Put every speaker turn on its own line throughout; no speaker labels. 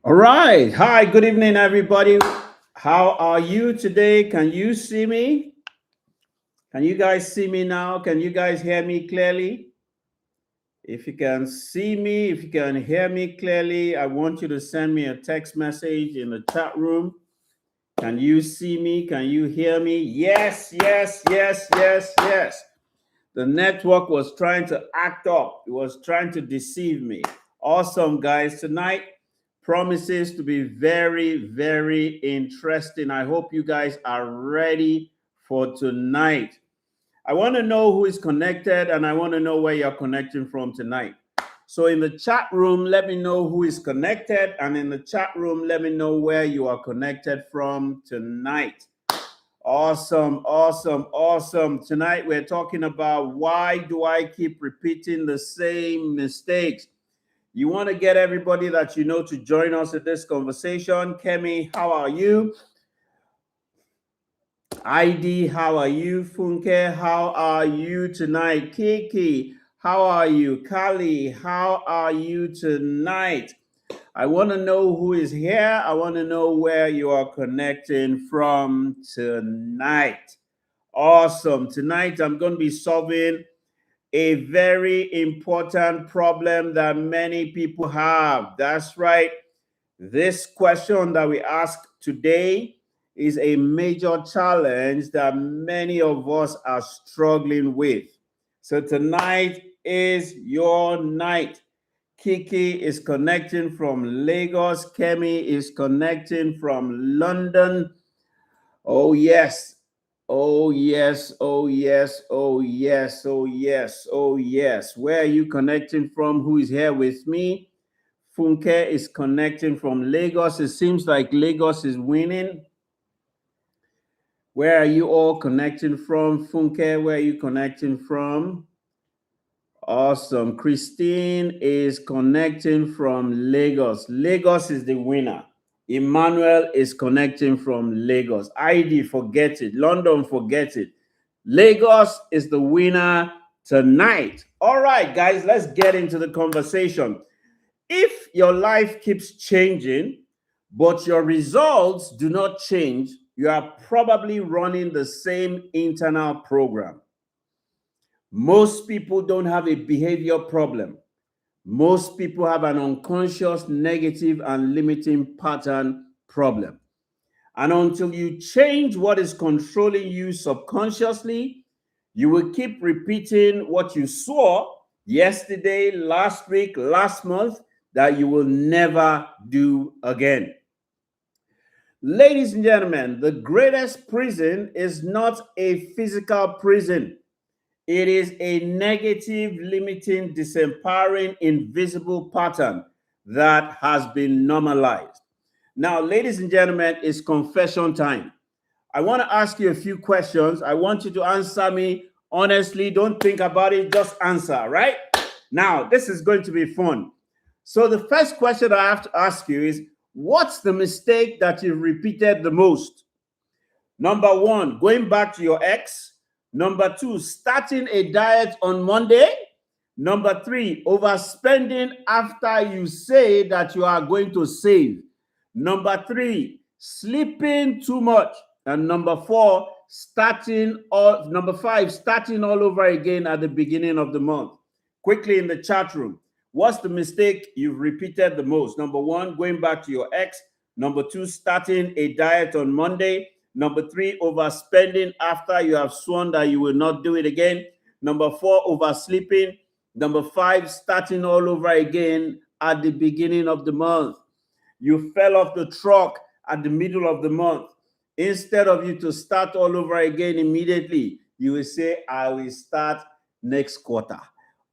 All right. Hi, good evening, everybody. How are you today? Can you see me? Can you guys see me now? Can you guys hear me clearly? If you can see me, if you can hear me clearly, I want you to send me a text message in the chat room. Can you see me? Can you hear me? Yes, yes, yes, yes, yes. The network was trying to act up, it was trying to deceive me. Awesome, guys. Tonight promises to be very, very interesting. I hope you guys are ready for tonight. I want to know who is connected and I want to know where you're connecting from tonight. So in the chat room, let me know who is connected, and in the chat room, let me know where you are connected from tonight. Awesome, awesome, awesome. Tonight we're talking about why do I keep repeating the same mistakes? You want to get everybody that you know to join us in this conversation. Kemi, how are you? ID, how are you? Funke, how are you tonight? Kiki, how are you? Kali, how are you tonight? I want to know who is here. I want to know where you are connecting from tonight. Awesome. Tonight I'm going to be solving a very important problem that many people have. That's right. This question that we ask today is a major challenge that many of us are struggling with. So tonight is your night. Kiki is connecting from Lagos. Kemi is connecting from London. Oh, yes. Oh, yes. Oh, yes. Oh, yes. Oh, yes. Oh, yes. Where are you connecting from? Who is here with me? Funke is connecting from Lagos. It seems like Lagos is winning. Where are you all connecting from? Funke, where are you connecting from? Awesome. Christine is connecting from Lagos. Lagos is the winner. Emmanuel is connecting from Lagos. ID, forget it. London, forget it. Lagos is the winner tonight. All right, guys, let's get into the conversation. If your life keeps changing, but your results do not change, you are probably running the same internal program. Most people don't have a behavior problem. Most people have an unconscious, negative, and limiting pattern problem. And until you change what is controlling you subconsciously, you will keep repeating what you saw yesterday, last week, last month, that you will never do again. Ladies and gentlemen, the greatest prison is not a physical prison. It is a negative, limiting, disempowering, invisible pattern that has been normalized. Now, ladies and gentlemen, it's confession time. I want to ask you a few questions. I want you to answer me honestly. Don't think about it, just answer, right? Now, this is going to be fun. So, the first question I have to ask you is, what's the mistake that you've repeated the most? Number one, going back to your ex. Number two, starting a diet on Monday. Number three, overspending after you say that you are going to save. Number three, sleeping too much. And number four, number five, starting all over again at the beginning of the month. Quickly in the chat room, what's the mistake you've repeated the most? Number one, going back to your ex. Number two, starting a diet on Monday. Number three, overspending after you have sworn that you will not do it again. Number four, oversleeping. Number five, starting all over again at the beginning of the month. You fell off the truck at the middle of the month. Instead of you to start all over again immediately, you will say, I will start next quarter,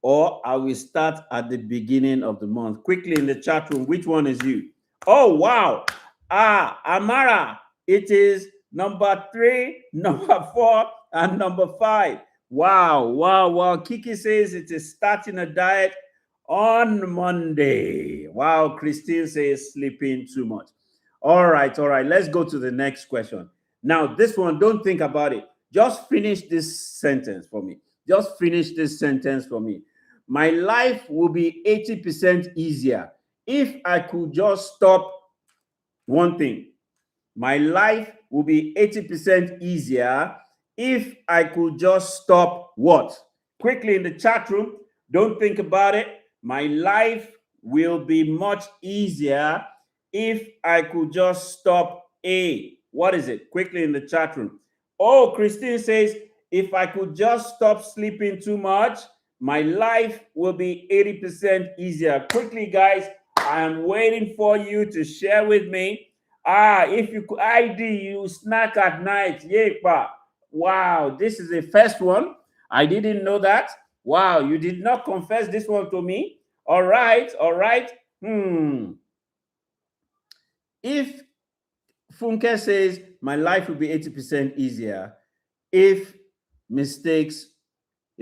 or I will start at the beginning of the month. Quickly in the chat room, which one is you? Oh, wow. Amara, it is number three, number four, and number five. Wow, wow, wow. Kiki says it is starting a diet on Monday. Wow, Christine says sleeping too much. All right, all right. Let's go to the next question. Now, this one, don't think about it. Just finish this sentence for me. Just finish this sentence for me. My life will be 80% easier if I could just stop One thing, my life will be 80% easier if I could just stop what? Quickly in the chat room, don't think about it. My life will be much easier if I could just stop A. What is it? Quickly in the chat room. Oh, Christine says, if I could just stop sleeping too much, my life will be 80% easier. Quickly, guys, I am waiting for you to share with me. If you could ID, you snack at night. Yepa. Wow, this is the first one. I didn't know that. Wow, you did not confess this one to me. All right, all right. If Funke says my life will be 80% easier if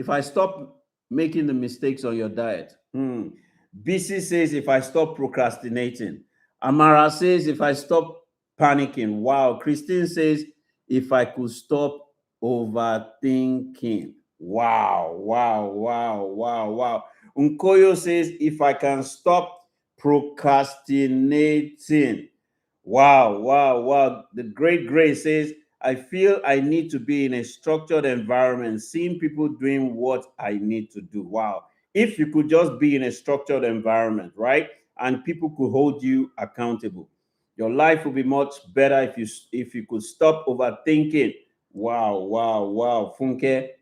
I stop making the mistakes on your diet. BC says if I stop procrastinating. Amara says if I stop panicking. Wow. Christine says if I could stop overthinking. Wow, wow, wow, wow, wow. Unkoyo says if I can stop procrastinating. Wow, wow, wow. The great Grace says, I feel I need to be in a structured environment, seeing people doing what I need to do. Wow. If you could just be in a structured environment, right? And people could hold you accountable. Your life would be much better if you could stop overthinking. Wow, wow, wow. Funke.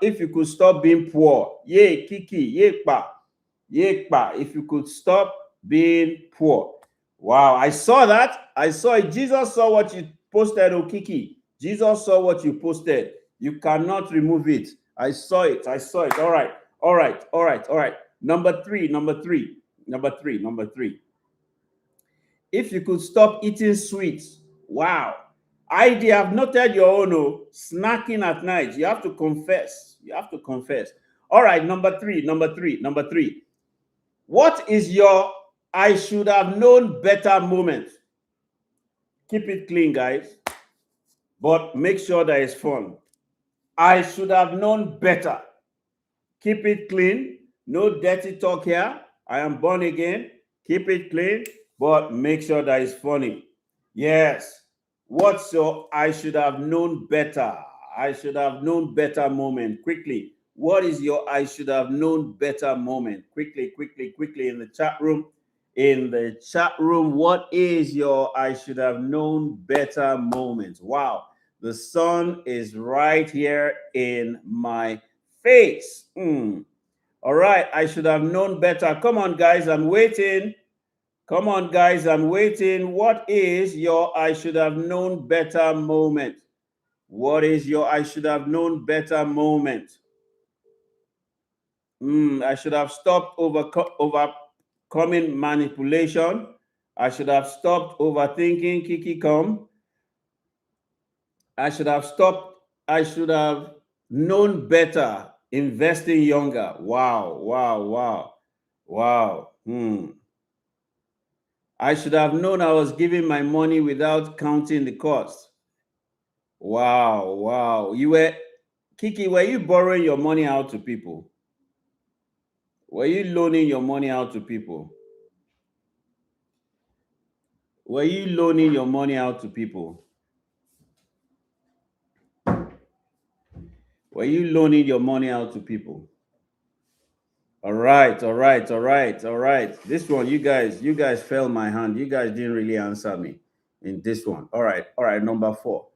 If you could stop being poor. Yay, Kiki, yay, pa. Yay, pa. If you could stop being poor. Wow, I saw that. I saw it. Jesus saw what you posted, Okiki. Jesus saw what you posted. You cannot remove it. I saw it. I saw it. All right. All right. All right. All right. Number three. If you could stop eating sweets. Wow. They have noted your own snacking at night. You have to confess. You have to confess. All right. Number three. What is your I should have known better moment? Keep it clean, guys, but make sure that it's fun. I should have known better. Keep it clean. No dirty talk here. I am born again. Keep it clean, but make sure that it's funny. Yes. What's your I should have known better? I should have known better moment. Quickly. What is your I should have known better moment? Quickly in the chat room. In the chat room, what is your I should have known better moment? Wow. The sun is right here in my face. All right. I should have known better. Come on, guys. I'm waiting. Come on, guys. I'm waiting. What is your I should have known better moment? What is your I should have known better moment? I should have stopped overcoming manipulation. I should have stopped overthinking. Kiki, come. I should have known better, investing younger. Wow. I should have known I was giving my money without counting the cost. Wow. Kiki, were you borrowing your money out to people? Were you loaning your money out to people? Were you loaning your money out to people? Were you loaning your money out to people? All right. This one, you guys fell my hand. You guys didn't really answer me in this one. All right. Number four.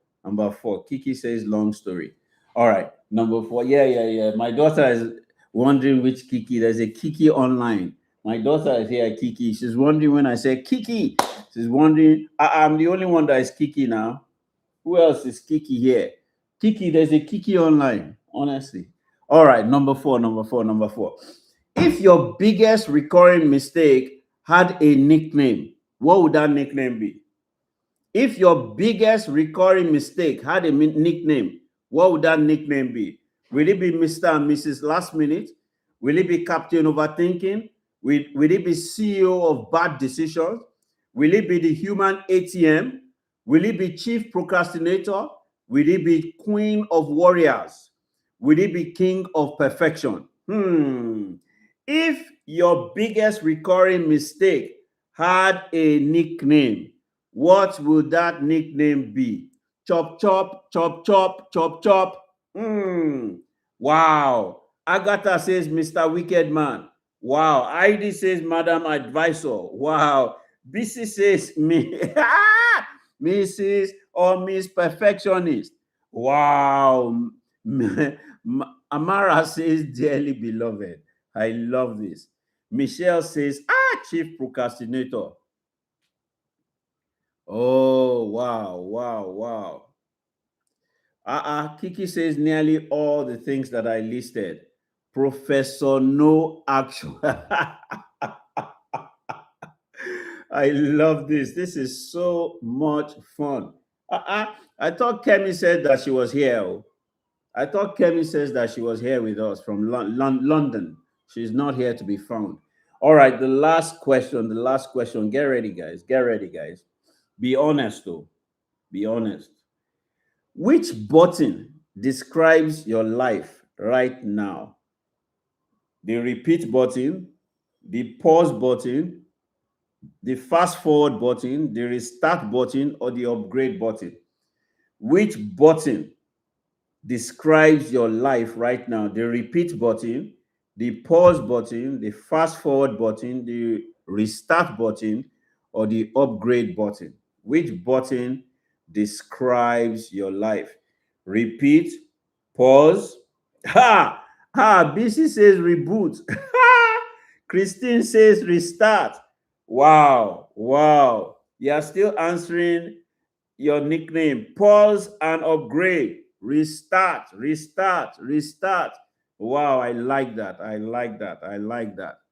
Kiki says long story. All right. Number four. Yeah. My daughter is wondering which Kiki. There's a Kiki online. My daughter is here, Kiki. She's wondering when I say Kiki. She's wondering. I'm the only one that is Kiki now. Who else is Kiki here? Kiki, there's a Kiki online, honestly. All right, number four. If your biggest recurring mistake had a nickname, what would that nickname be? If your biggest recurring mistake had a nickname, what would that nickname be? Will it be Mr. and Mrs. Last Minute? Will it be Captain Overthinking? Will it be CEO of Bad Decisions? Will it be the Human ATM? Will it be Chief Procrastinator? Will it be Queen of Warriors? Will it be King of Perfection? If your biggest recurring mistake had a nickname, What would that nickname be? Chop, chop, chop, chop, chop, chop. Wow. Agatha says Mr. Wicked Man. Wow. Heidi says Madam Advisor. Wow. BC says me. Mrs. or Miss Perfectionist. Wow. Amara says dearly beloved. I love this. Michelle says, Chief Procrastinator. Oh, wow, wow. Kiki says nearly all the things that I listed. Professor No Action. I love this. This is so much fun. I thought Kemi said that she was here. I thought Kemi says that she was here with us from London. She's not here to be found. All right, the last question. Get ready, guys. Be honest, though. Be honest. Which button describes your life right now? The repeat button, the pause button, the fast forward button, the restart button, or the upgrade button? Which button describes your life right now? The repeat button, the pause button, the fast forward button, the restart button, or the upgrade button? Which button describes your life? Repeat, pause. BC says reboot. Christine says restart. Wow. You are still answering your nickname. Pause and upgrade. Restart. Wow, I like that.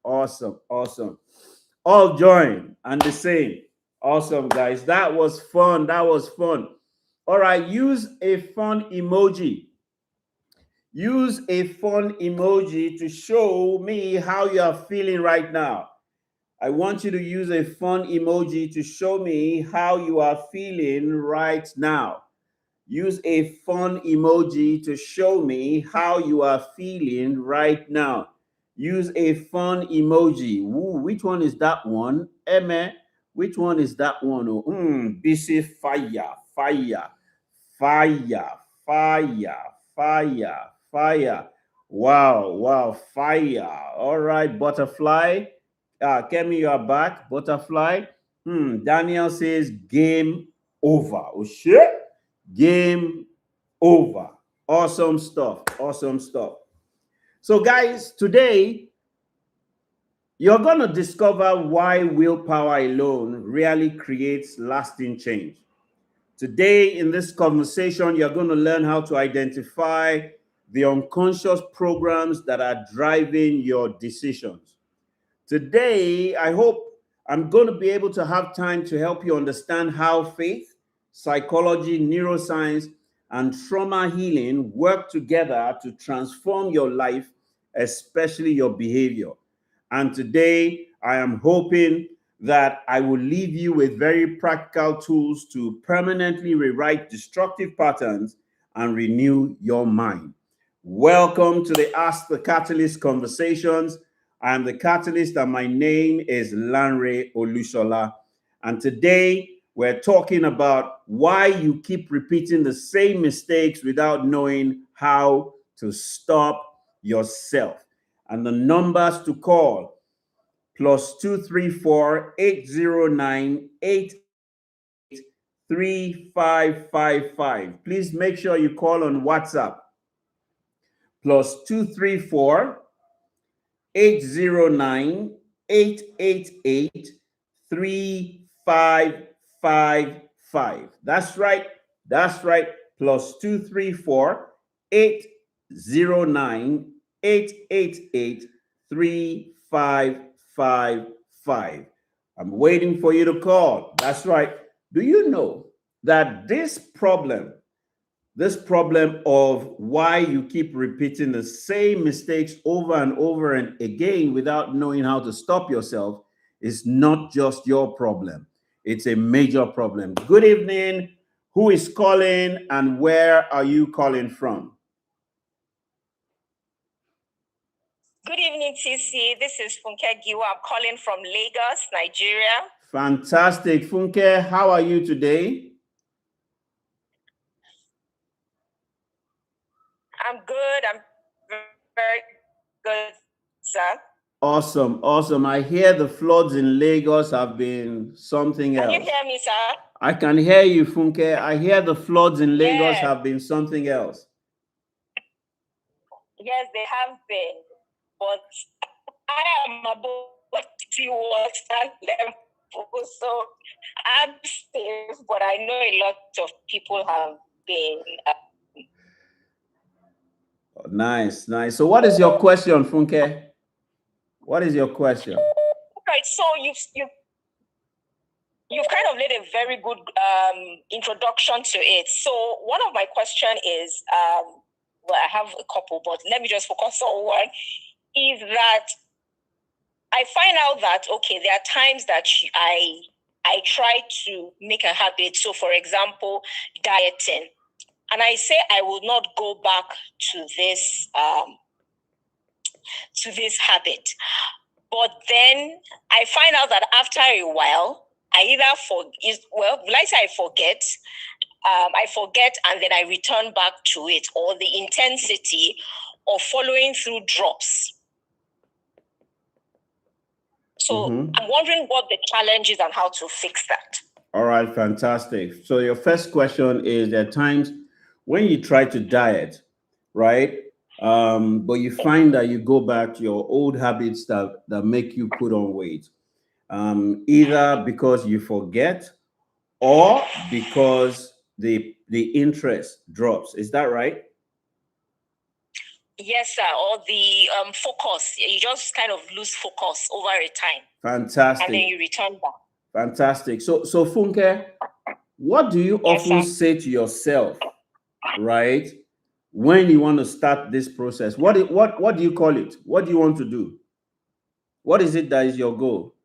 Awesome. All join and the same. Awesome, guys. That was fun. All right, use a fun emoji. Use a fun emoji to show me how you are feeling right now. I want you to use a fun emoji to show me how you are feeling right now. Use a fun emoji to show me how you are feeling right now. Use a fun emoji. Ooh, which one is that one? Eme, which one is that one? Oh, BC fire. Wow, fire. All right, butterfly. Kemi, you are back. Butterfly. Daniel says game over. Oh shit. Game over. Awesome stuff. So, guys, today you're going to discover why willpower alone really creates lasting change. Today, in this conversation, you're going to learn how to identify the unconscious programs that are driving your decisions. Today, I hope I'm going to be able to have time to help you understand how faith, psychology, neuroscience, and trauma healing work together to transform your life, especially your behavior. And today, I am hoping that I will leave you with very practical tools to permanently rewrite destructive patterns and renew your mind. Welcome to the Ask the Catalyst conversations. I am the Catalyst, and my name is Lanre Olushola. And today we're talking about why you keep repeating the same mistakes without knowing how to stop yourself. And the numbers to call: +234 809 3555. Please make sure you call on WhatsApp. +234 809 888 3555. That's right. +234 809 888 3555. I'm waiting for you to call. That's right. Do you know that this problem of why you keep repeating the same mistakes over and over and again without knowing how to stop yourself is not just your problem? It's a major problem. Good evening. Who is calling and where are you calling from?
Good evening, TC. This is Funke Giwa. I'm calling from Lagos, Nigeria.
Fantastic. Funke, how are you today?
I'm good. I'm very good, sir.
Awesome, awesome. I hear the floods in Lagos have been something else.
Can you hear me, sir?
I can hear you, Funke. I hear the floods in Lagos have been something else.
Yes, they have been. But I am above sea water level, so I'm safe. But I know a lot of people have been.
Nice, nice. So what is your question, Funke? What is your question?
Right, so you've kind of laid a very good introduction to it. So one of my question is, well, I have a couple, but let me just focus on one, is that I find out that, okay, there are times that I try to make a habit. So for example, dieting. And I say I will not go back to this habit. But then I find out that after a while, I forget and then I return back to it, or the intensity of following through drops. So I'm wondering what the challenge is and how to fix that.
All right, fantastic. So your first question is, there are times when you try to diet, right? But you find that you go back to your old habits that make you put on weight, either because you forget or because the interest drops. Is that right?
Yes, sir. Or the focus. You just kind of lose focus over a time.
Fantastic.
And then you return back.
Fantastic. So Funke, what do you often say to yourself, right, when you want to start this process? What do you call it? What do you want to do? What is it that is your goal?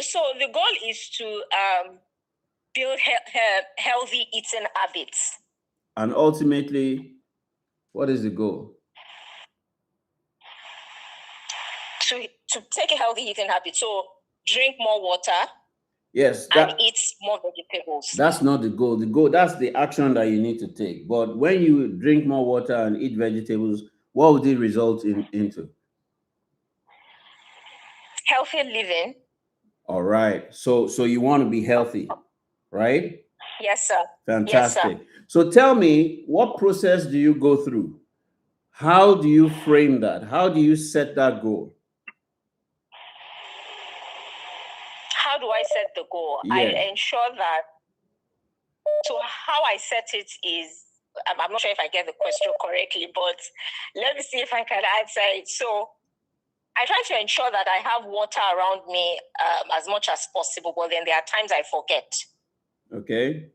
So the goal is to build healthy eating habits.
And ultimately, what is the goal?
To take a healthy eating habit. So drink more water.
Yes.
And eat more vegetables.
That's not the goal. The goal, that's the action that you need to take. But when you drink more water and eat vegetables, what would it result into?
Healthy living.
All right. So you want to be healthy, right?
Yes, sir.
Fantastic.
Yes, sir.
So tell me, what process do you go through? How do you frame that? How do you set that goal?
How do I set the goal? Yeah. I ensure that. So how I set it is, I'm not sure if I get the question correctly, but let me see if I can answer it. So I try to ensure that I have water around me as much as possible, but then there are times I forget.
Okay.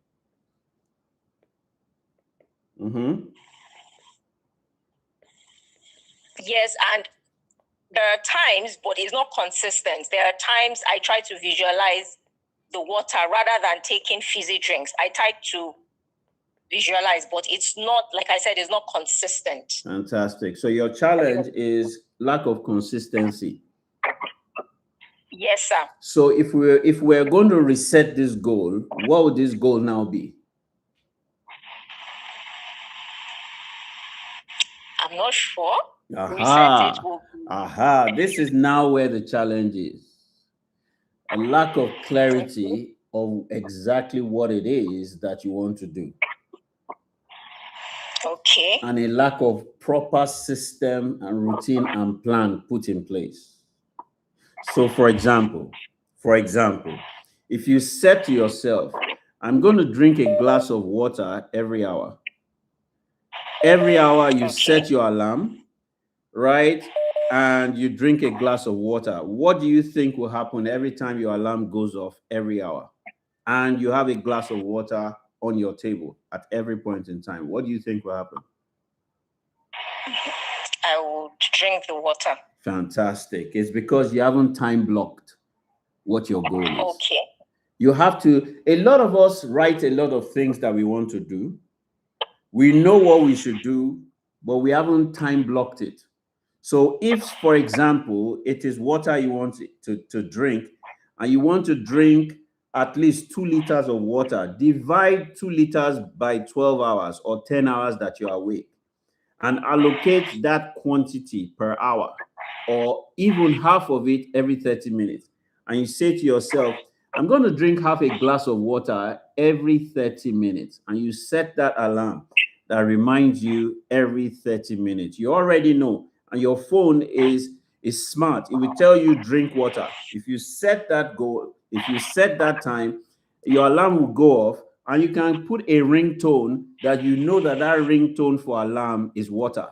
Yes, and there are times, but it's not consistent. There are times I try to visualize the water rather than taking fizzy drinks. I try to visualize, but it's not, like I said, it's not consistent.
Fantastic. So your challenge is lack of consistency.
Yes, sir.
So if we're going to reset this goal, what would this goal now be?
I'm not sure.
Aha. This is now where the challenge is. A lack of clarity of exactly what it is that you want to do.
Okay.
And a lack of proper system and routine and plan put in place. So for example, if you said to yourself, I'm going to drink a glass of water every hour. Every hour you set your alarm, right? And you drink a glass of water. What do you think will happen every time your alarm goes off every hour? And you have a glass of water on your table at every point in time. What do you think will happen?
I will drink the water.
Fantastic. It's because you haven't time blocked what your goal is.
Okay.
You have to, a lot of us write a lot of things that we want to do. We know what we should do, but we haven't time blocked it. So if, for example, it is water you want to drink, and you want to drink at least 2 liters of water, divide 2 liters by 12 hours or 10 hours that you're awake, and allocate that quantity per hour, or even half of it every 30 minutes. And you say to yourself, I'm going to drink half a glass of water every 30 minutes. And you set that alarm that reminds you every 30 minutes. You already know. And your phone is smart. It will tell you drink water. If you set that goal, if you set that time, your alarm will go off, and you can put a ringtone that you know that ringtone for alarm is water.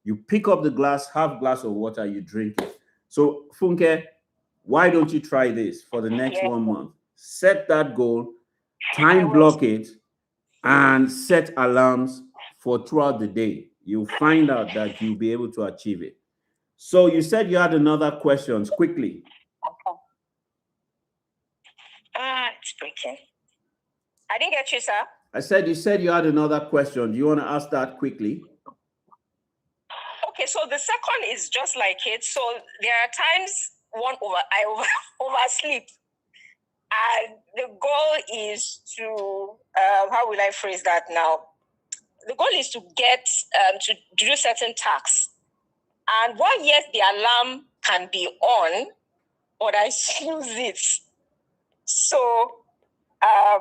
You pick up the glass, half glass of water, you drink it. So Funke, why don't you try this for the next 1 month? Set that goal, time block it, and set alarms for throughout the day. You'll find out that you'll be able to achieve it. So you said you had another question. Quickly.
It's breaking. I didn't get you, sir.
I said you had another question. Do you want to ask that quickly?
Okay, so the second is just like it. So there are times I oversleep, and the goal is to how will I phrase that now? The goal is to get to do certain tasks, and while yes, the alarm can be on, but I snooze it. So I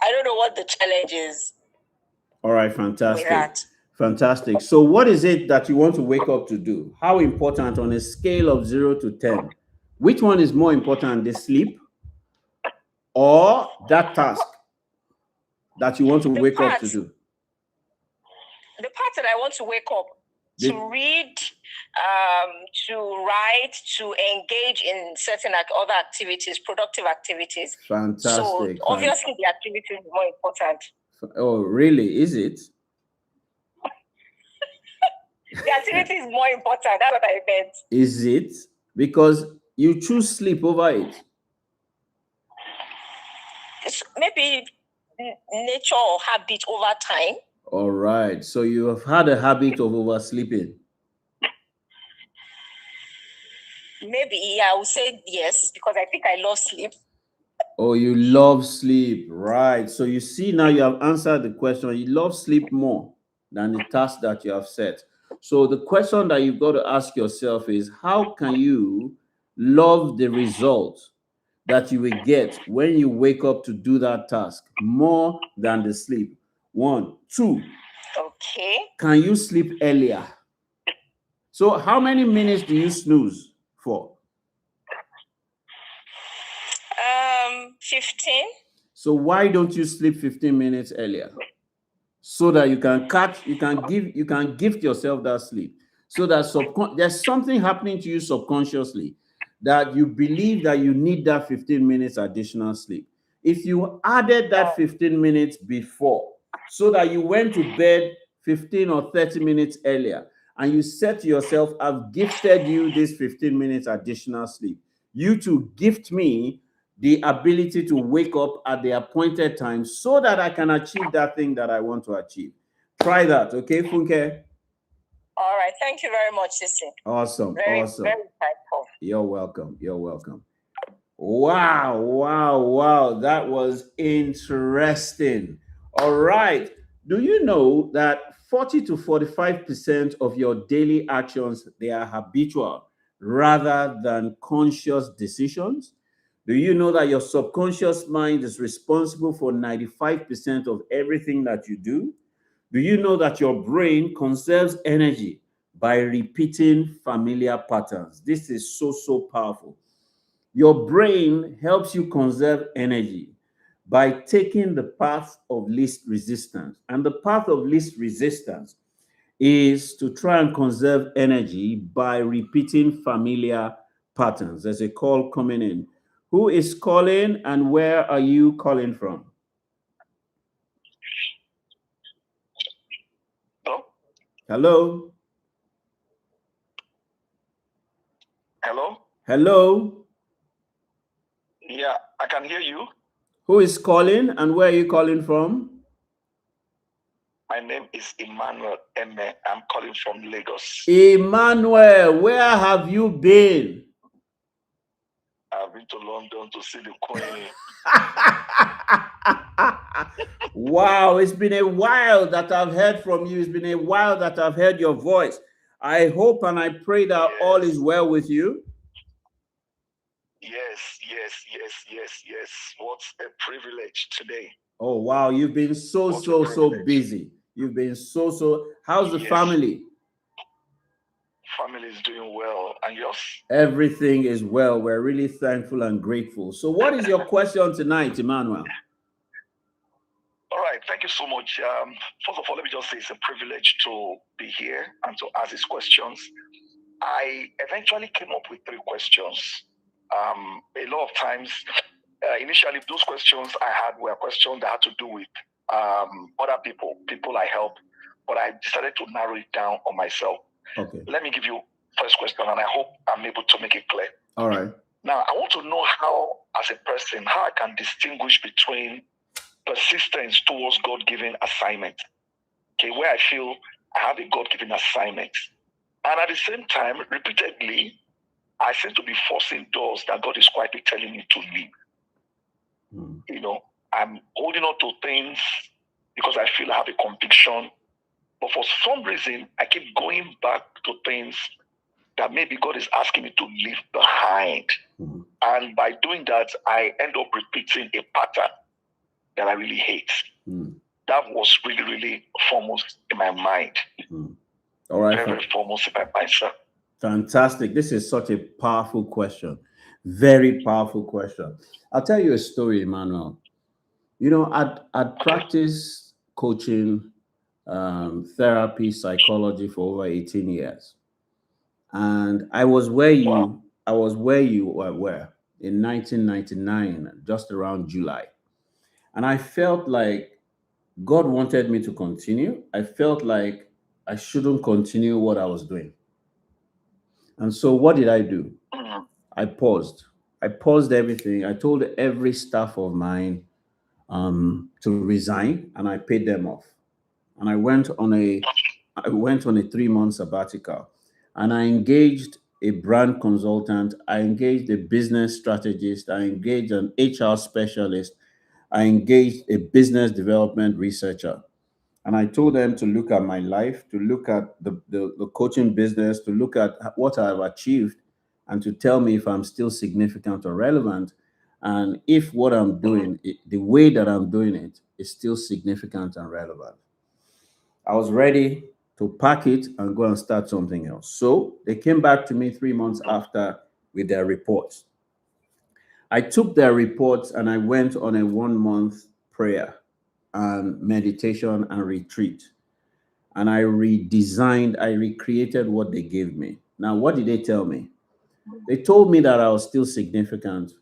don't know what the challenge is.
All right, fantastic. Fantastic. So what is it that you want to wake up to do? How important on a scale of 0 to 10? Which one is more important, the sleep or that task that you want to wake up to do?
The part that I want to wake up to read, to write, to engage in certain other activities, productive activities.
Fantastic.
So obviously the activity is more important.
Oh, really? Is it?
The activity is more important. That's what I meant.
Is it? Because you choose sleep over it.
Maybe nature or habit over time.
All right. So you have had a habit of oversleeping.
Maybe, I would say yes, because I think I love sleep.
Oh, you love sleep. Right. So you see, now you have answered the question. You love sleep more than the task that you have set. So the question that you've got to ask yourself is, how can you love the result that you will get when you wake up to do that task more than the sleep? 1, 2.
Okay.
Can you sleep earlier? So how many minutes do you snooze for?
15.
So why don't you sleep 15 minutes earlier? So that you can gift yourself that sleep. So that there's something happening to you subconsciously that you believe that you need that 15 minutes additional sleep. If you added that 15 minutes before, so that you went to bed 15 or 30 minutes earlier, and you said to yourself, I've gifted you this 15 minutes additional sleep. You to gift me the ability to wake up at the appointed time so that I can achieve that thing that I want to achieve. Try that, okay, Funke?
All right. Thank you very much, Sisi.
Awesome.
Very insightful.
You're welcome. You're welcome. Wow. That was interesting. All right. Do you know that 40 to 45% of your daily actions, they are habitual rather than conscious decisions? Do you know that your subconscious mind is responsible for 95% of everything that you do? Do you know that your brain conserves energy by repeating familiar patterns? This is so powerful. Your brain helps you conserve energy by taking the path of least resistance. And the path of least resistance is to try and conserve energy by repeating familiar patterns. There's a call coming in. Who is calling and where are you calling from? Hello? Hello?
Yeah, I can hear you.
Who is calling and where are you calling from?
My name is Emmanuel Eme. I'm calling from Lagos.
Emmanuel, where have you been?
I've been to London to see the Queen.
Wow, it's been a while that I've heard from you. It's been a while that I've heard your voice. I hope and I pray that all is well with you.
Yes. What a privilege today.
Oh, wow. You've been so busy. You've been so. How's the family?
Family is doing well. And yours?
Everything is well. We're really thankful and grateful. So what is your question tonight, Emmanuel?
All right. Thank you so much. First of all, let me just say it's a privilege to be here and to ask these questions. I eventually came up with 3 questions. A lot of times, initially, those questions I had were questions that had to do with other people I help, but I decided to narrow it down on myself.
Okay.
Let me give you first question, and I hope I'm able to make it clear.
All right.
Now, I want to know how, as a person, how I can distinguish between persistence towards God-given assignment, okay, where I feel I have a God-given assignment, and at the same time, repeatedly, I seem to be forcing doors that God is quietly telling me to leave. You know, I'm holding on to things because I feel I have a conviction, but for some reason, I keep going back to things that maybe God is asking me to leave behind. And by doing that, I end up repeating a pattern that I really hate. That was really foremost in my mind.
All right.
Very foremost in my mind, sir.
Fantastic. This is such a powerful question. Very powerful question. I'll tell you a story, Emmanuel. You know, I'd practiced coaching, therapy, psychology for over 18 years. And I was where you were in 1999, just around July. And I felt like God wanted me to continue. I felt like I shouldn't continue what I was doing. And so what did I do? I paused. I paused everything. I told every staff of mine to resign, and I paid them off. And I went on a 3-month sabbatical, and I engaged a brand consultant. I engaged a business strategist. I engaged an HR specialist. I engaged a business development researcher. And I told them to look at my life, to look at the coaching business, to look at what I've achieved, and to tell me if I'm still significant or relevant, and if what I'm doing, the way that I'm doing it, is still significant and relevant. I was ready to pack it and go and start something else. So they came back to me 3 months after with their reports. I took their reports and I went on a 1-month prayer and meditation and retreat. And I recreated what they gave me. Now, what did they tell me? They told me that I was still significant.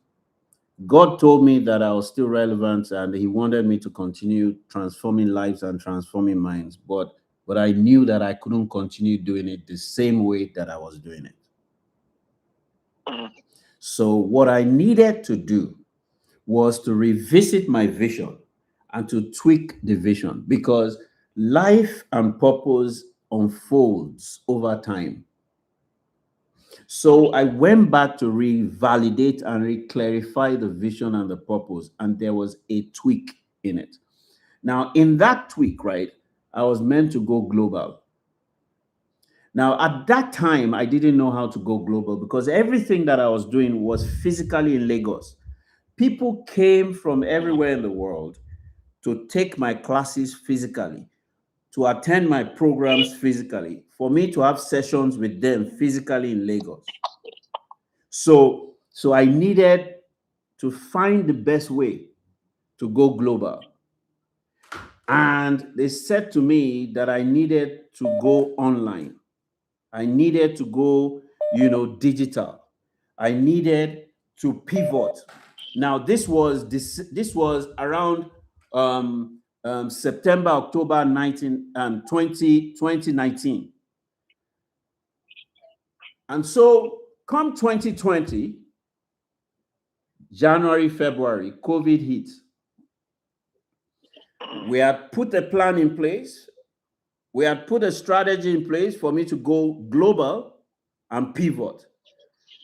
God told me that I was still relevant and he wanted me to continue transforming lives and transforming minds. But I knew that I couldn't continue doing it the same way that I was doing it. So what I needed to do was to revisit my vision and to tweak the vision, because life and purpose unfolds over time. So I went back to revalidate and re-clarify the vision and the purpose, and there was a tweak in it. Now, in that tweak, right, I was meant to go global. Now, at that time, I didn't know how to go global because everything that I was doing was physically in Lagos. People came from everywhere in the world to take my classes physically, to attend my programs physically, for me to have sessions with them physically in Lagos. So I needed to find the best way to go global. And they said to me that I needed to go online. I needed to go, digital. I needed to pivot. Now, this was around September, October 2019. And so come 2020, January, February, COVID hit. We had put a plan in place. we had put a strategy in place for me to go global and pivot.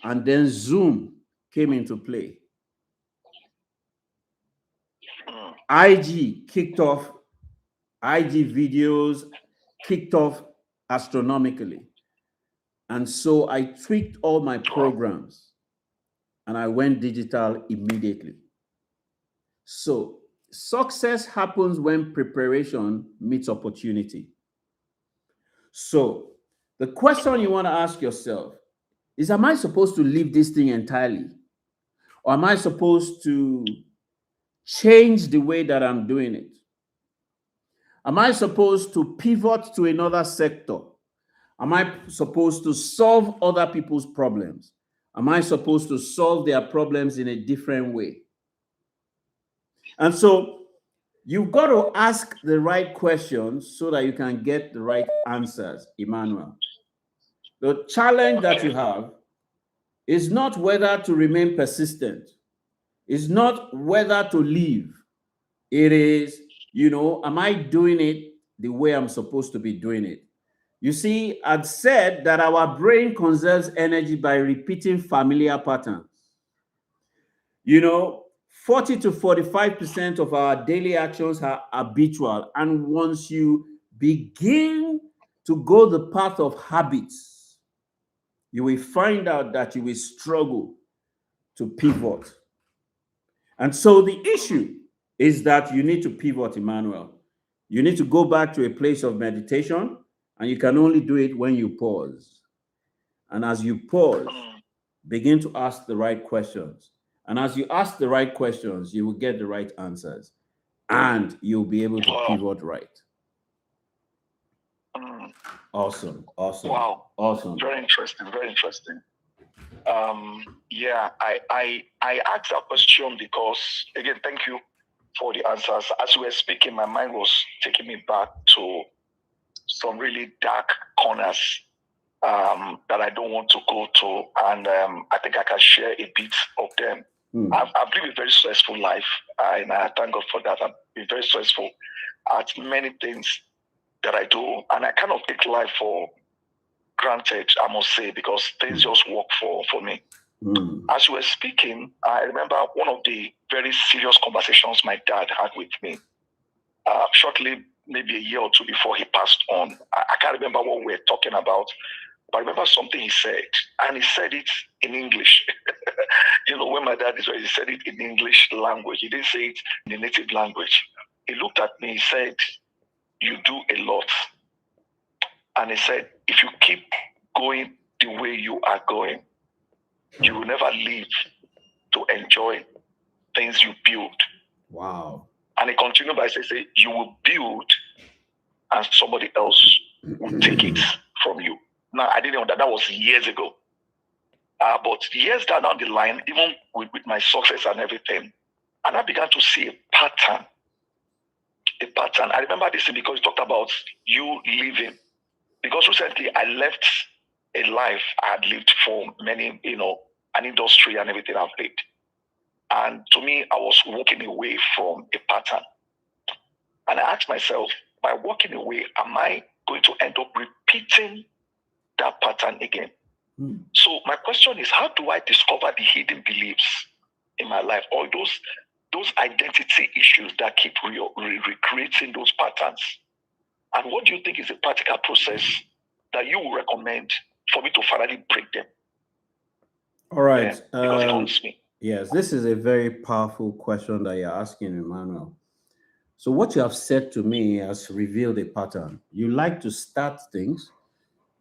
And then Zoom came into play. IG kicked off, IG videos kicked off astronomically. And so I tweaked all my programs and I went digital immediately. So success happens when preparation meets opportunity. So the question you want to ask yourself is, am I supposed to leave this thing entirely? Or am I supposed to change the way that I'm doing it? Am I supposed to pivot to another sector? Am I supposed to solve other people's problems? Am I supposed to solve their problems in a different way? And so you've got to ask the right questions so that you can get the right answers, Emmanuel. The challenge that you have is not whether to remain persistent. It's not whether to leave. It is, am I doing it the way I'm supposed to be doing it? You see, I'd said that our brain conserves energy by repeating familiar patterns. 40 to 45% of our daily actions are habitual. And once you begin to go the path of habits, you will find out that you will struggle to pivot. And so the issue is that you need to pivot, Emmanuel. You need to go back to a place of meditation, and you can only do it when you pause. And as you pause, begin to ask the right questions. And as you ask the right questions, you will get the right answers. And you'll be able to pivot right. Awesome.
Wow.
Awesome.
Very interesting. Very interesting. I asked that question because, again, thank you for the answers. As we were speaking, my mind was taking me back to some really dark corners that I don't want to go to. And I think I can share a bit of them. I've lived a very stressful life, and I thank God for that. I've been very stressful at many things that I do, and I kind of take life for granted, I must say, because things just work for me. As we were speaking, I remember one of the very serious conversations my dad had with me shortly, maybe a year or two before he passed on. I can't remember what we were talking about, but I remember something he said, and he said it in English. When my dad is ready, he said it in English language. He didn't say it in the native language. He looked at me, he said, "You do a lot." And he said, "If you keep going the way you are going, you will never live to enjoy things you build."
Wow.
And he continued by saying, "You will build and somebody else will take it from you." Now, I didn't know that was years ago. But years down the line, even with my success and everything, and I began to see a pattern. I remember this because he talked about you living. Because recently I left a life I had lived for many, an industry and everything I've lived. And to me, I was walking away from a pattern. And I asked myself, by walking away, am I going to end up repeating that pattern again? So my question is, how do I discover the hidden beliefs in my life, or those identity issues that keep recreating those patterns? And what do you think is a practical process that you would recommend for me to finally break them?
All right.
Because it haunts me.
Yes, this is a very powerful question that you're asking, Emmanuel. So what you have said to me has revealed a pattern. You like to start things.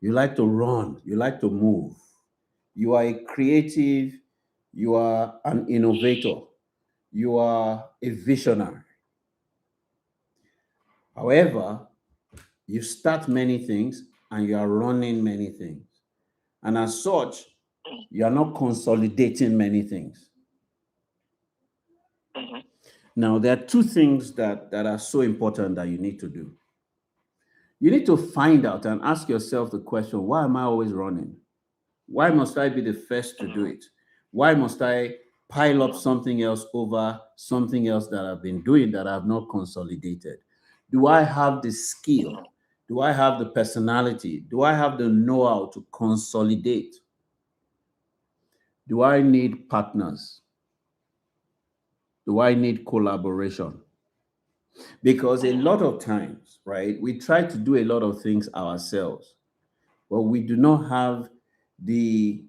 You like to run. You like to move. You are a creative. You are an innovator. You are a visionary. However, you start many things and you are running many things. And as such, you are not consolidating many things. Now, there are two things that are so important that you need to do. You need to find out and ask yourself the question, why am I always running? Why must I be the first to do it? Why must I pile up something else over something else that I've been doing that I have not consolidated? Do I have the skill? Do I have the personality? Do I have the know-how to consolidate? Do I need partners? Do I need collaboration? Because a lot of times, right, we try to do a lot of things ourselves, but we do not have the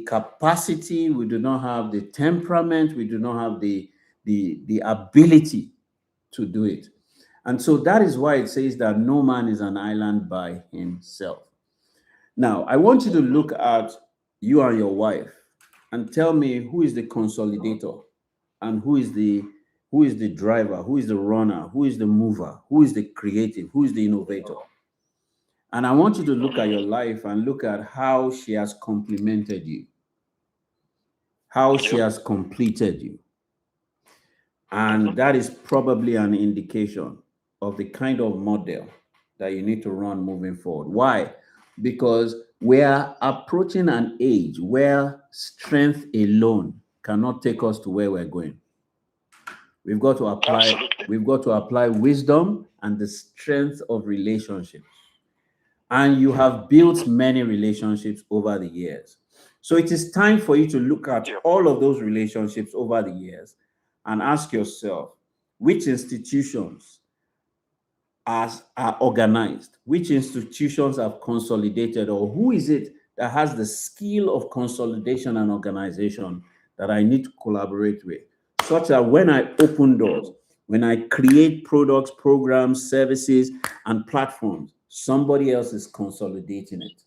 capacity, we do not have the temperament, we do not have the ability to do it. And so that is why it says that no man is an island by himself. Now, I want you to look at you and your wife and tell me who is the consolidator and who is the driver, who is the runner, who is the mover, who is the creative, who is the innovator. And I want you to look at your life and look at how she has complemented you, how she has completed you. And that is probably an indication of the kind of model that you need to run moving forward. Why? Because we are approaching an age where strength alone cannot take us to where we're going. We've got to apply wisdom and the strength of relationships. And you have built many relationships over the years. So it is time for you to look at all of those relationships over the years and ask yourself, which institutions are organized, which institutions have consolidated, or who is it that has the skill of consolidation and organization that I need to collaborate with, such that when I open doors, when I create products, programs, services, and platforms, somebody else is consolidating it.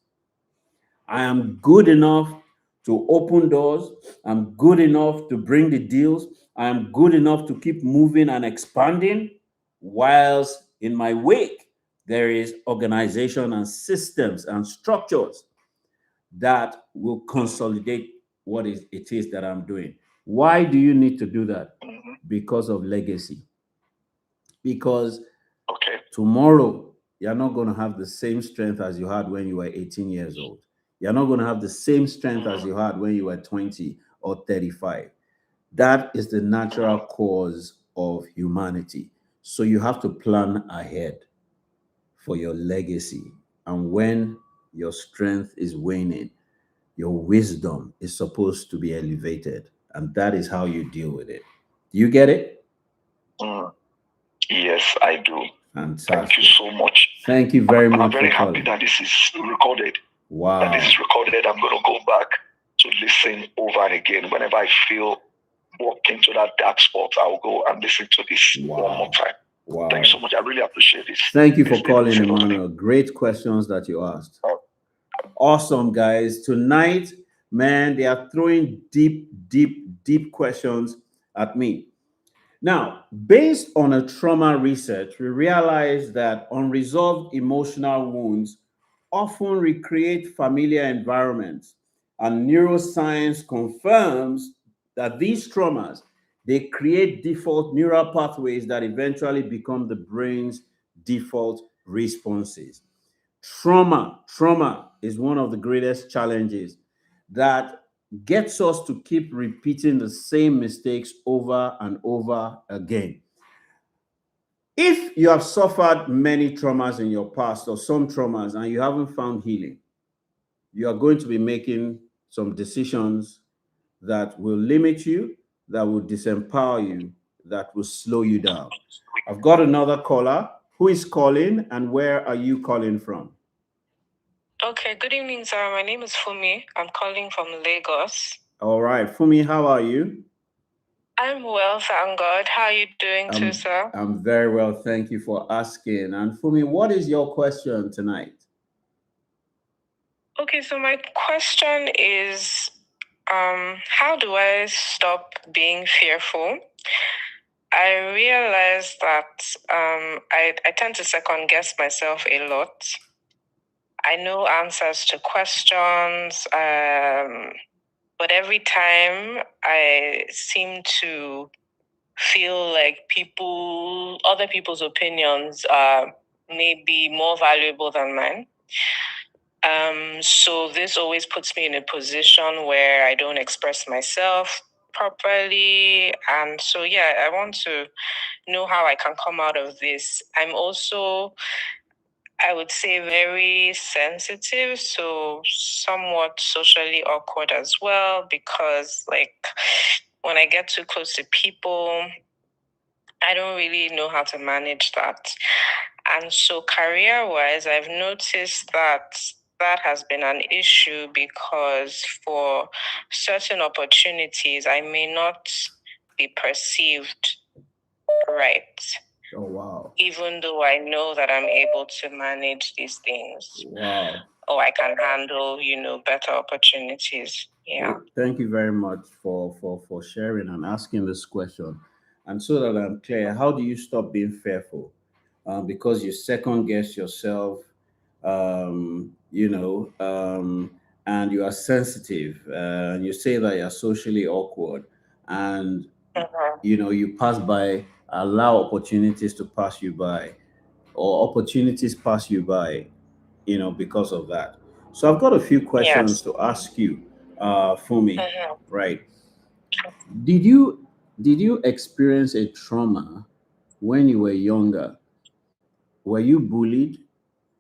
I am good enough to open doors. I'm good enough to bring the deals. I'm good enough to keep moving and expanding, whilst in my wake, there is organization and systems and structures that will consolidate what it is that I'm doing. Why do you need to do that? Because of legacy. Because tomorrow, you're not going to have the same strength as you had when you were 18 years old. You're not going to have the same strength as you had when you were 20 or 35. That is the natural course of humanity. So you have to plan ahead for your legacy. And when your strength is waning, your wisdom is supposed to be elevated. And that is how you deal with it. Do you get it?
Yes, I do.
Fantastic.
Thank you so much.
Thank you very much.
I'm very happy that this is recorded.
Wow.
That this is recorded. I'm going to go back to listen over and again. Whenever I feel walking to that dark spot, I'll go and listen to this one more time.
Wow.
Thanks so much. I really appreciate this.
Thank you for calling, Emmanuel. Great questions that you asked. Awesome, guys. Tonight, man, they are throwing deep questions at me. Now, based on a trauma research, we realize that unresolved emotional wounds often recreate familiar environments, and neuroscience confirms that these traumas, they create default neural pathways that eventually become the brain's default responses. Trauma is one of the greatest challenges that gets us to keep repeating the same mistakes over and over again. If you have suffered many traumas in your past or some traumas and you haven't found healing, you are going to be making some decisions that will limit you, that will disempower you, that will slow you down. I've got another caller. Who is calling and where are you calling from?
Okay, good evening, sir. My name is Fumi. I'm calling from Lagos.
All right, Fumi, how are you?
I'm well, thank God. How are you doing too, sir?
I'm very well, thank you for asking. And Fumi, what is your question tonight?
Okay, so my question is, how do I stop being fearful? I realize that I tend to second guess myself a lot. I know answers to questions, but every time I seem to feel like other people's opinions may be more valuable than mine. So this always puts me in a position where I don't express myself properly. And so, yeah, I want to know how I can come out of this. I'm also I would say very sensitive, so somewhat socially awkward as well, because like when I get too close to people, I don't really know how to manage that. And so career-wise, I've noticed that that has been an issue because for certain opportunities, I may not be perceived right.
Oh, wow.
Even though I know that I'm able to manage these things.
Wow.
Or I can handle, better opportunities. Yeah.
Well, thank you very much for sharing and asking this question. And so that I'm clear, how do you stop being fearful? Because you second guess yourself, and you are sensitive, and you say that you're socially awkward, and you pass by, allow opportunities to pass you by, or opportunities pass you by, because of that. So I've got a few questions
Yes.
to ask you, for me,
Mhm.
right? Did you experience a trauma when you were younger? Were you bullied?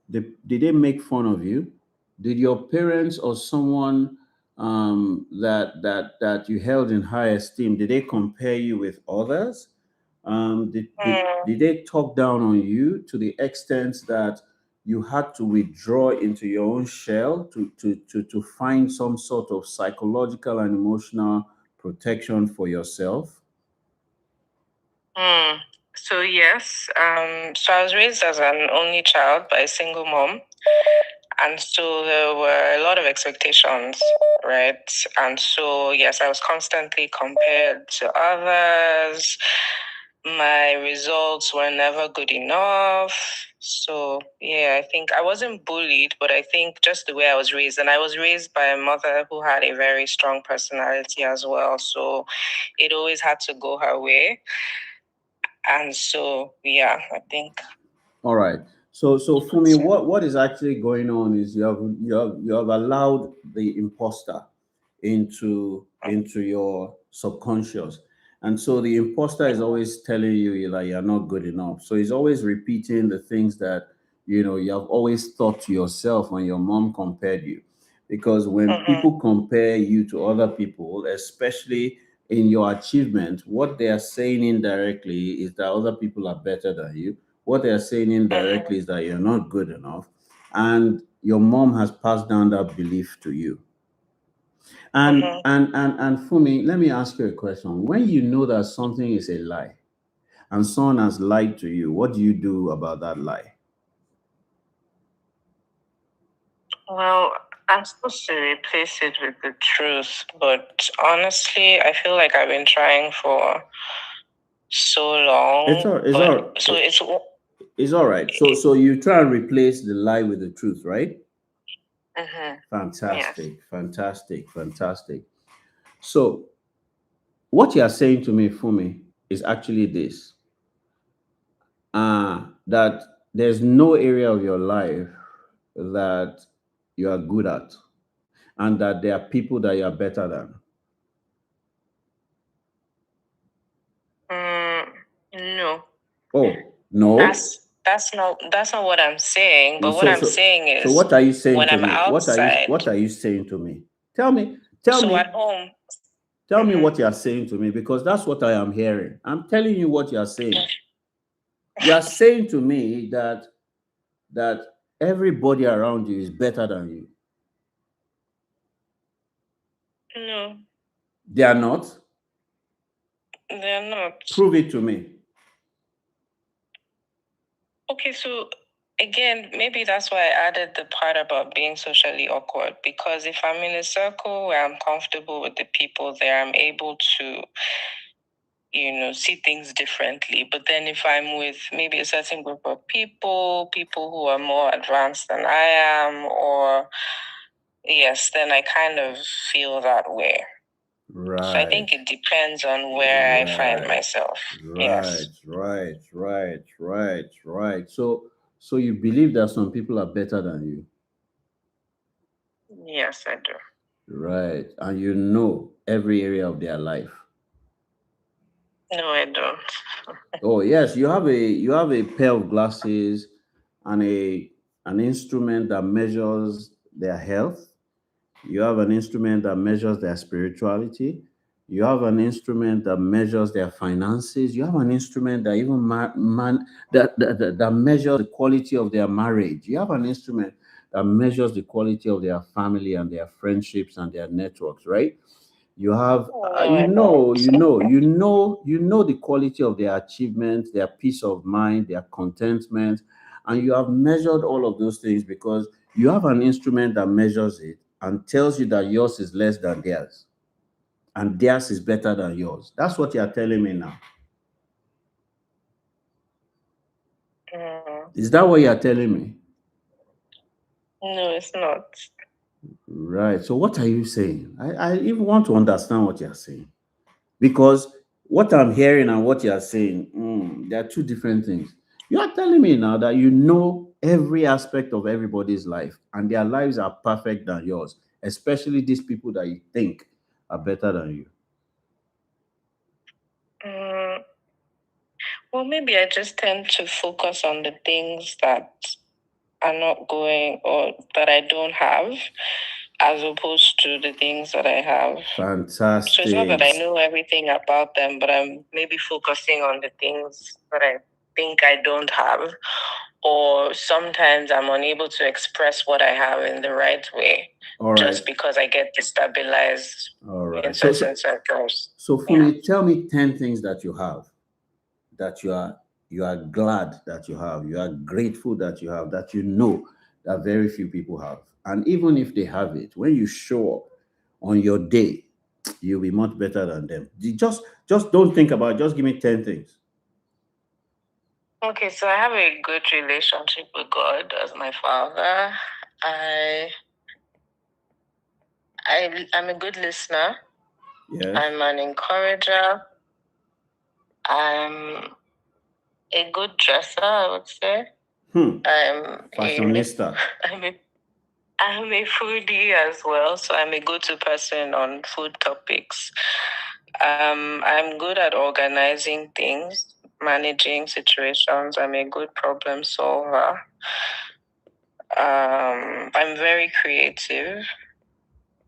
Did they make fun of you? Did your parents or someone that you held in high esteem, did they compare you with others? Did they talk down on you to the extent that you had to withdraw into your own shell to find some sort of psychological and emotional protection for yourself?
So yes, so I was raised as an only child by a single mom, and so there were a lot of expectations, right? And so yes, I was constantly compared to others. My results were never good enough. So yeah, I think I wasn't bullied, but I think just the way I was raised, and I was raised by a mother who had a very strong personality as well. So it always had to go her way. And so, yeah, I think.
All right. So for me, what is actually going on is you have allowed the imposter into your subconscious, and so the imposter is always telling you that you're not good enough. So he's always repeating the things that you have always thought to yourself when your mom compared you, because when people compare you to other people, especially in your achievement, what they are saying indirectly is that other people are better than you. What they are saying indirectly is that you're not good enough, and your mom has passed down that belief to you. And for me, let me ask you a question. When you know that something is a lie and someone has lied to you, what do you do about that lie?
Well, I'm supposed to replace it with the truth, but honestly, I feel like I've been trying for so long.
It's all right. So you try and replace the lie with the truth, right? Fantastic,
yes.
fantastic. So what you are saying to me, Fumi, is actually this: that there's no area of your life that you are good at, and that there are people that you are better than.
No.
Oh, no.
That's not what I'm saying. But what I'm saying is,
so what are you saying
when
to
I'm
me?
outside,
What are you saying to me? Tell me.
so at home,
Tell me what you are saying to me, because that's what I am hearing. I'm telling you what you are saying. You are saying to me that everybody around you is better than you.
no,
They are not.
they're not.
Prove it to me.
Okay, so again, maybe that's why I added the part about being socially awkward, because if I'm in a circle where I'm comfortable with the people there, I'm able to, see things differently. But then if I'm with maybe a certain group of people who are more advanced than I am, or yes, then I kind of feel that way.
Right.
So I think it depends on where I find myself. Yes.
Right. So you believe that some people are better than you.
Yes, I do.
Right. And you know every area of their life.
No, I don't.
Oh yes, you have a pair of glasses and a an instrument that measures their health. You have an instrument that measures their spirituality. You have an instrument that measures their finances. You have an instrument that even that measures the quality of their marriage. You have an instrument that measures the quality of their family and their friendships and their networks, right? You have, you know the quality of their achievements, their peace of mind, their contentment, and you have measured all of those things because you have an instrument that measures it and tells you that yours is less than theirs and theirs is better than yours. That's what you are telling me now. Is that what you are telling me?
No, it's not.
Right. So what are you saying? I even want to understand what you're saying. Because what I'm hearing and what you're saying, there are two different things. You are telling me now that you know every aspect of everybody's life and their lives are perfect than yours, especially these people that you think are better than you.
Well, maybe I just tend to focus on the things that are not going or that I don't have, as opposed to the things that I have.
Fantastic.
So it's not that I know everything about them, but I'm maybe focusing on the things that I think I don't have, or sometimes I'm unable to express what I have in the right way, just because I get destabilized in certain circles.
So Fumi, tell me 10 things that you have, that you are glad that you have, you are grateful that you have, that you know that very few people have. And even if they have it, when you show up on your day, you'll be much better than them. Just don't think about it. Just give me 10 things.
Okay, so I have a good relationship with God as my father. I'm a good listener.
Yes.
I'm an encourager. I'm a good dresser, I would say. I'm
fashionista.
I'm a foodie as well, so I'm a go-to person on food topics. I'm good at organizing things, managing situations. I'm a good problem solver. I'm very creative.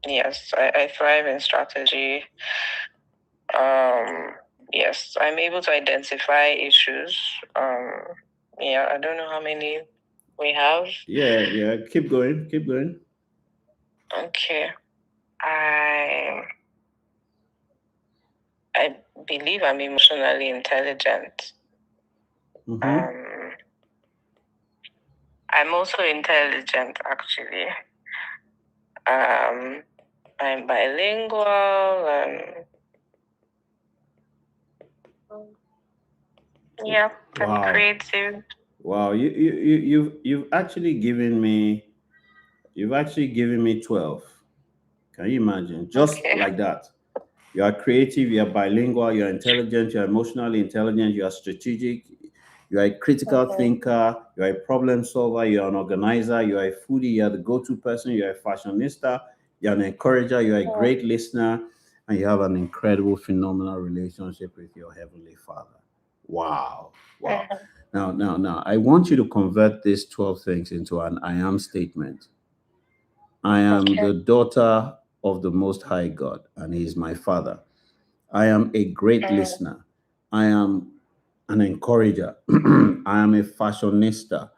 Yes, I thrive in strategy. Yes, I'm able to identify issues. I don't know how many we have.
Yeah. Keep going.
Okay. I believe I'm emotionally intelligent. I'm also intelligent, actually. I'm bilingual and I'm creative.
Wow, you've actually given me 12. Can you imagine? Just like that. You are creative, you are bilingual, you are intelligent, you are emotionally intelligent, you are strategic, you are a critical thinker, you are a problem solver, you are an organizer, you are a foodie, you are the go-to person, you are a fashionista, you are an encourager, you are a great listener, and you have an incredible, phenomenal relationship with your Heavenly Father. Wow. Now, I want you to convert these 12 things into an I am statement. I am the daughter of the Most High God, and He is my Father. I am a great listener. I am an encourager. I am a fashionista.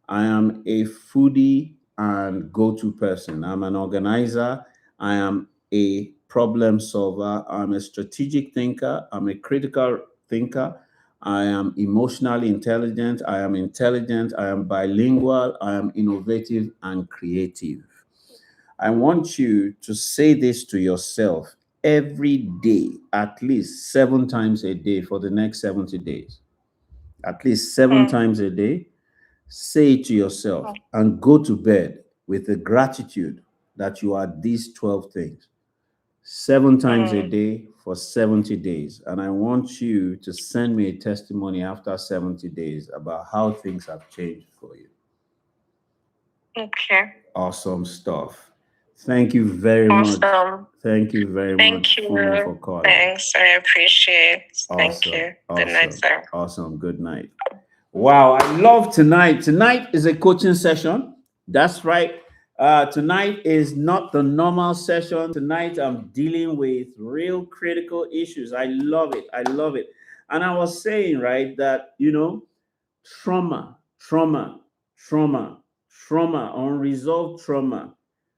I am a foodie and go-to person. I'm an organizer. I am a problem solver. I'm a strategic thinker. I'm a critical thinker. I am emotionally intelligent. I am intelligent. I am bilingual. I am innovative and creative. I want you to say this to yourself every day, at least 7 times a day for the next 70 days. At least 7 times a day. Say it to yourself and go to bed with the gratitude that you are these 12 things. 7 times a day for 70 days. And I want you to send me a testimony after 70 days about how things have changed for you.
Okay.
Awesome stuff. Thank you very much. Thank you very much for calling.
Thanks. I appreciate it. Thank you. Good night, sir.
Awesome. Good night. Wow, I love tonight. Tonight is a coaching session. That's right. Tonight is not the normal session. Tonight I'm dealing with real critical issues. I love it. I love it. And I was saying, right, that, trauma, unresolved trauma,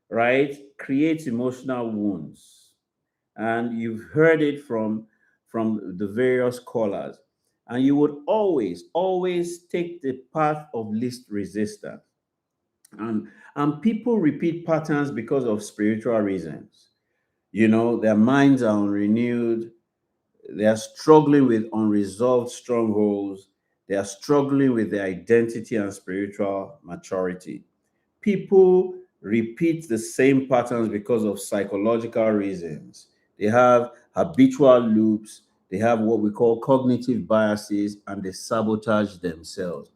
right, creates emotional wounds. And you've heard it from the various callers. And you would always take the path of least resistance. And people repeat patterns because of spiritual reasons. Their minds are unrenewed, they are struggling with unresolved strongholds, they are struggling with their identity and spiritual maturity. People repeat the same patterns because of psychological reasons. They have habitual loops, they have what we call cognitive biases, and they sabotage themselves.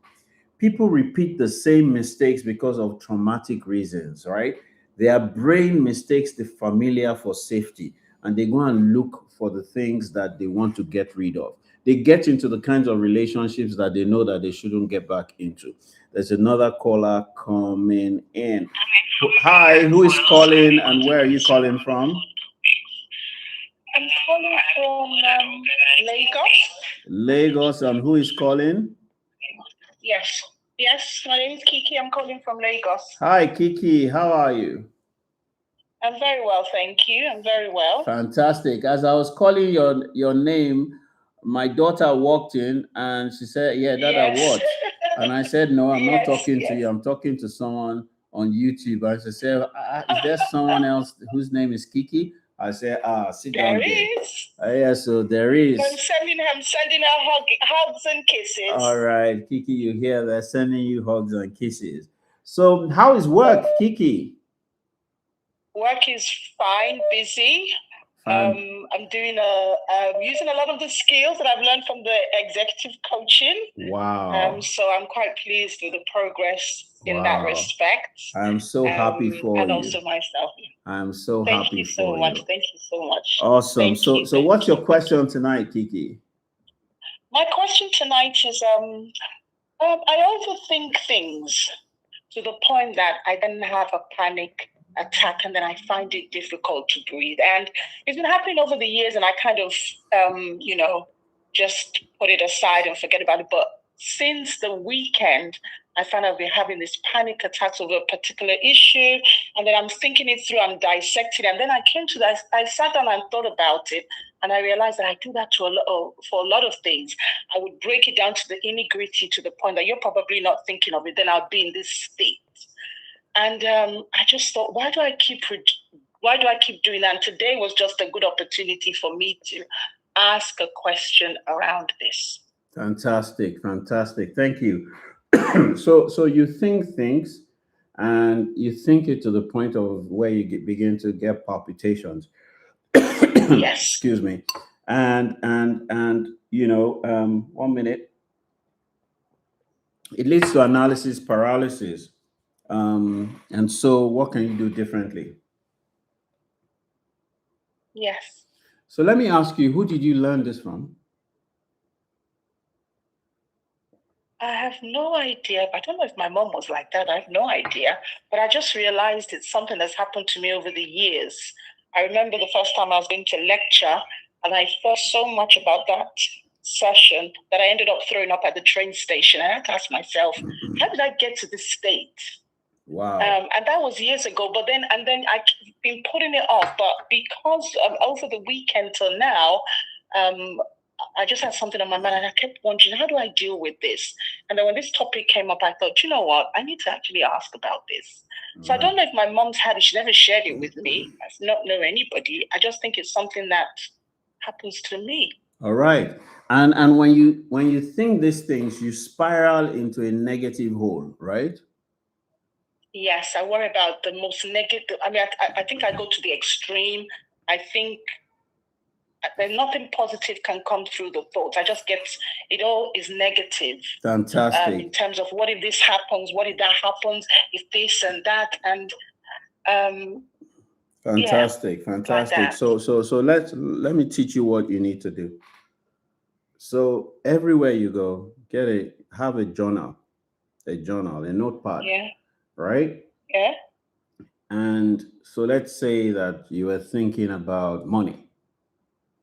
People repeat the same mistakes because of traumatic reasons, right? Their brain mistakes the familiar for safety, and they go and look for the things that they want to get rid of. They get into the kinds of relationships that they know that they shouldn't get back into. There's another caller coming in. Hi, who is calling and where are you calling from?
I'm calling from Lagos.
Lagos, and who is calling?
Yes, my name is Kiki. I'm calling from Lagos.
Hi, Kiki. How are you?
I'm very well, thank you. I'm very well.
Fantastic. As I was calling your name, my daughter walked in and she said, "Yeah, Dada, what?" And I said, "No, I'm not talking to you. I'm talking to someone on YouTube." And she said, "Is there someone else whose name is Kiki?" I said, sit down there.
There is.
Yeah, so there is.
I'm sending her hugs and kisses.
All right, Kiki, you hear that? Sending you hugs and kisses. So how is work, Kiki?
Work is fine, busy. I'm doing using a lot of the skills that I've learned from the executive coaching.
Wow.
So I'm quite pleased with the progress in that respect.
I'm so happy for
and
you.
And also myself.
I'm so
Thank
happy
you
for
so
you.
much. Thank you so much.
Awesome. So what's your question tonight, Kiki?
My question tonight is I overthink things to the point that I then have a panic attack and then I find it difficult to breathe. And it's been happening over the years and I kind of, just put it aside and forget about it. But since the weekend, I found I've been having these panic attacks over a particular issue. And then I'm thinking it through, I'm dissecting. And then I came to that, I sat down and thought about it. And I realized that I do that for a lot of things. I would break it down to the nitty-gritty to the point that you're probably not thinking of it. Then I'll be in this state. And I just thought, why do I keep doing that? And today was just a good opportunity for me to ask a question around this.
Fantastic. Thank you. So you think things and you think it to the point of where you begin to get palpitations.
Yes.
Excuse me. And 1 minute. It leads to analysis paralysis. And so what can you do differently?
Yes.
So let me ask you, who did you learn this from?
I have no idea. I don't know if my mom was like that. I have no idea. But I just realized it's something that's happened to me over the years. I remember the first time I was going to lecture and I thought so much about that session that I ended up throwing up at the train station. I had to ask myself, how did I get to this state?
Wow.
And that was years ago. But then I've been putting it off. But because over the weekend till now, I just had something on my mind and I kept wondering, how do I deal with this? And then when this topic came up, I thought, you know what? I need to actually ask about this. So I don't know if my mom's had it. She never shared it with me. I've not known anybody. I just think it's something that happens to me.
All right. And when you think these things, you spiral into a negative hole, right?
Yes, I worry about the most negative. I mean, I think I go to the extreme. I think there's nothing positive can come through the thoughts. I just get, it all is negative.
Fantastic.
In terms of what if this happens, what if that happens, if this and that, and
fantastic.
Like
so let me teach you what you need to do. So everywhere you go, have a journal, a notepad,
Yeah.
right?
Yeah.
And so let's say that you were thinking about money,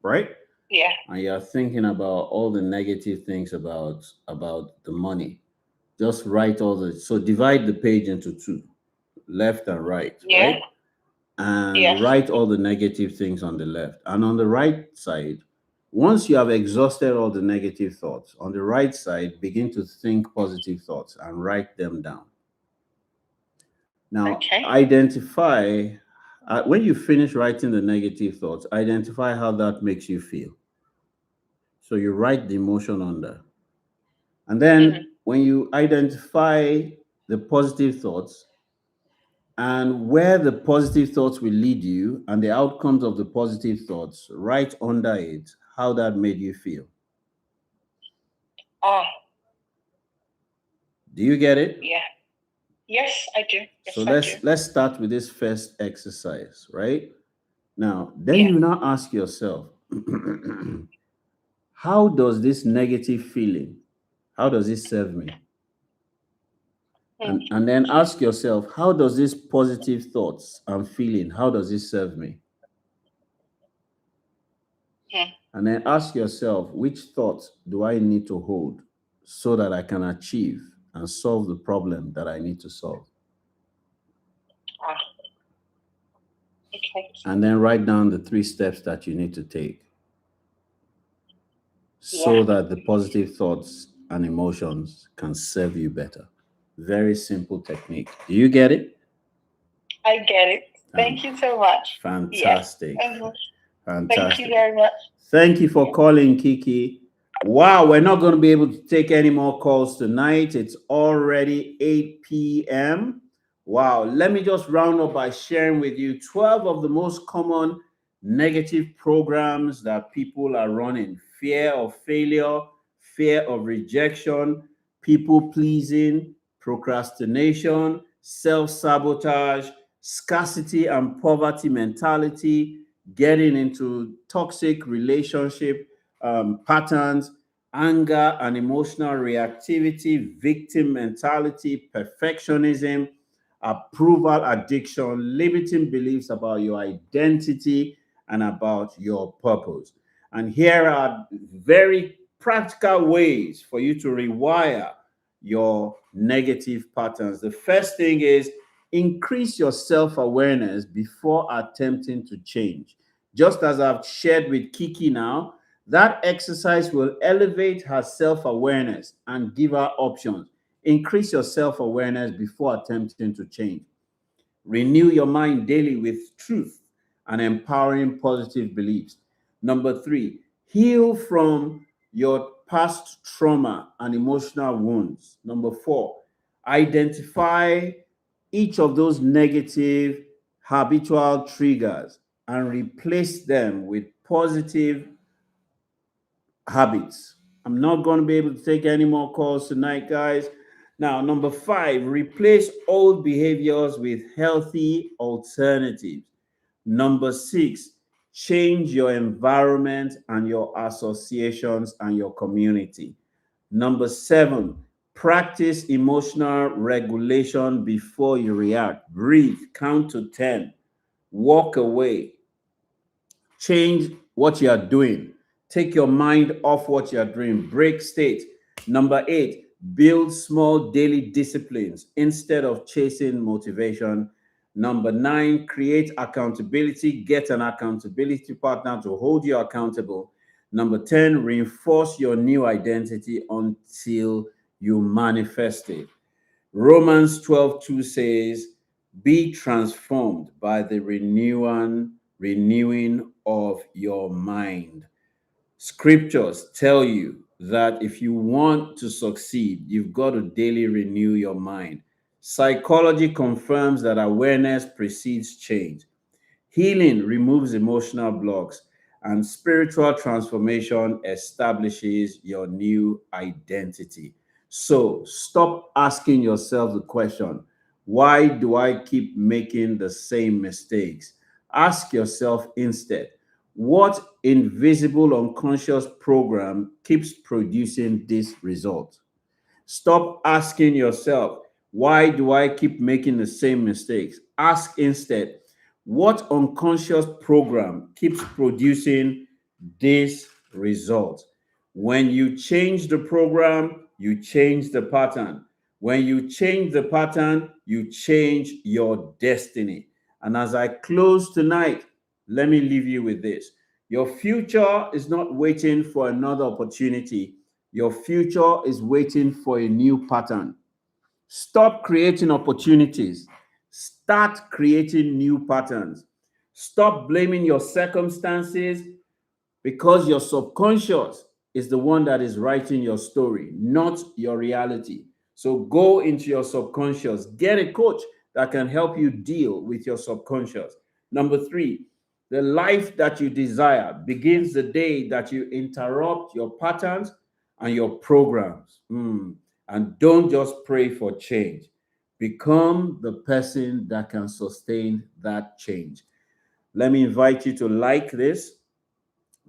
right?
Yeah.
And you're thinking about all the negative things about the money. Just write all the, so divide the page into two, left and right,
Yeah.
right? And
Yeah.
write all the negative things on the left. And on the right side, once you have exhausted all the negative thoughts, on the right side, begin to think positive thoughts and write them down. Now,
Okay.
identify, when you finish writing the negative thoughts, identify how that makes you feel. So you write the emotion under. And then when you identify the positive thoughts and where the positive thoughts will lead you and the outcomes of the positive thoughts, write under it how that made you feel.
Ah.
Do you get it?
Yeah. Yes, I do. Yes,
So
I do.
let's start with this first exercise, right? Now, then
Yeah.
you now ask yourself, how does this negative feeling, how does it serve me? And then ask yourself, how does this positive thoughts and feeling, how does it serve me? And then ask yourself, which thoughts do I need to hold so that I can achieve and solve the problem that I need to solve?
Ah. Okay.
And then write down the 3 steps that you need to take so that the positive thoughts and emotions can serve you better. Very simple technique. Do you get it?
I get it. Thank you so much.
Fantastic.
Yes.
Fantastic.
Thank you very much.
Thank you for calling, Kiki. Wow, we're not going to be able to take any more calls tonight. It's already 8 p.m. Wow, let me just round up by sharing with you 12 of the most common negative programs that people are running: fear of failure, fear of rejection, people pleasing, procrastination, self sabotage, scarcity and poverty mentality, getting into toxic relationship patterns, anger and emotional reactivity, victim mentality, perfectionism, approval addiction, limiting beliefs about your identity and about your purpose. And here are very practical ways for you to rewire your negative patterns. The first thing is increase your self-awareness before attempting to change. Just as I've shared with Kiki now, that exercise will elevate her self-awareness and give her options. Increase your self-awareness before attempting to change. Renew your mind daily with truth and empowering positive beliefs. Number 3, heal from your past trauma and emotional wounds. Number 4, identify each of those negative habitual triggers and replace them with positive habits. I'm not going to be able to take any more calls tonight, guys. Now, number 5, replace old behaviors with healthy alternatives. Number 6, change your environment and your associations and your community. Number 7, practice emotional regulation before you react. Breathe, count to 10, walk away, change what you are doing. Take your mind off what you are doing. Break state. Number 8, build small daily disciplines instead of chasing motivation. Number 9, create accountability. Get an accountability partner to hold you accountable. Number 10, reinforce your new identity until you manifest it. Romans 12:2 says, be transformed by the renewing of your mind. Scriptures tell you that if you want to succeed, you've got to daily renew your mind. Psychology confirms that awareness precedes change. Healing removes emotional blocks, and spiritual transformation establishes your new identity. So stop asking yourself the question, why do I keep making the same mistakes? Ask yourself instead, what invisible unconscious program keeps producing this result? Stop asking yourself, why do I keep making the same mistakes? Ask instead, what unconscious program keeps producing this result? When you change the program, you change the pattern. When you change the pattern, you change your destiny. And as I close tonight, let me leave you with this. Your future is not waiting for another opportunity. Your future is waiting for a new pattern. Stop creating opportunities. Start creating new patterns. Stop blaming your circumstances, because your subconscious is the one that is writing your story, not your reality. So go into your subconscious, get a coach that can help you deal with your subconscious. Number 3, the life that you desire begins the day that you interrupt your patterns and your programs. And don't just pray for change. Become the person that can sustain that change. Let me invite you to like this,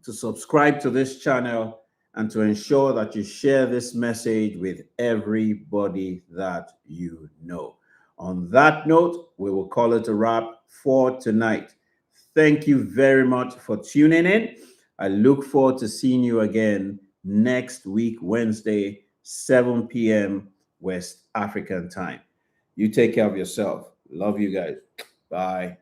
to subscribe to this channel, and to ensure that you share this message with everybody that you know. On that note, we will call it a wrap for tonight. Thank you very much for tuning in. I look forward to seeing you again next week, Wednesday, 7 p.m. West African time. You take care of yourself. Love you guys. Bye.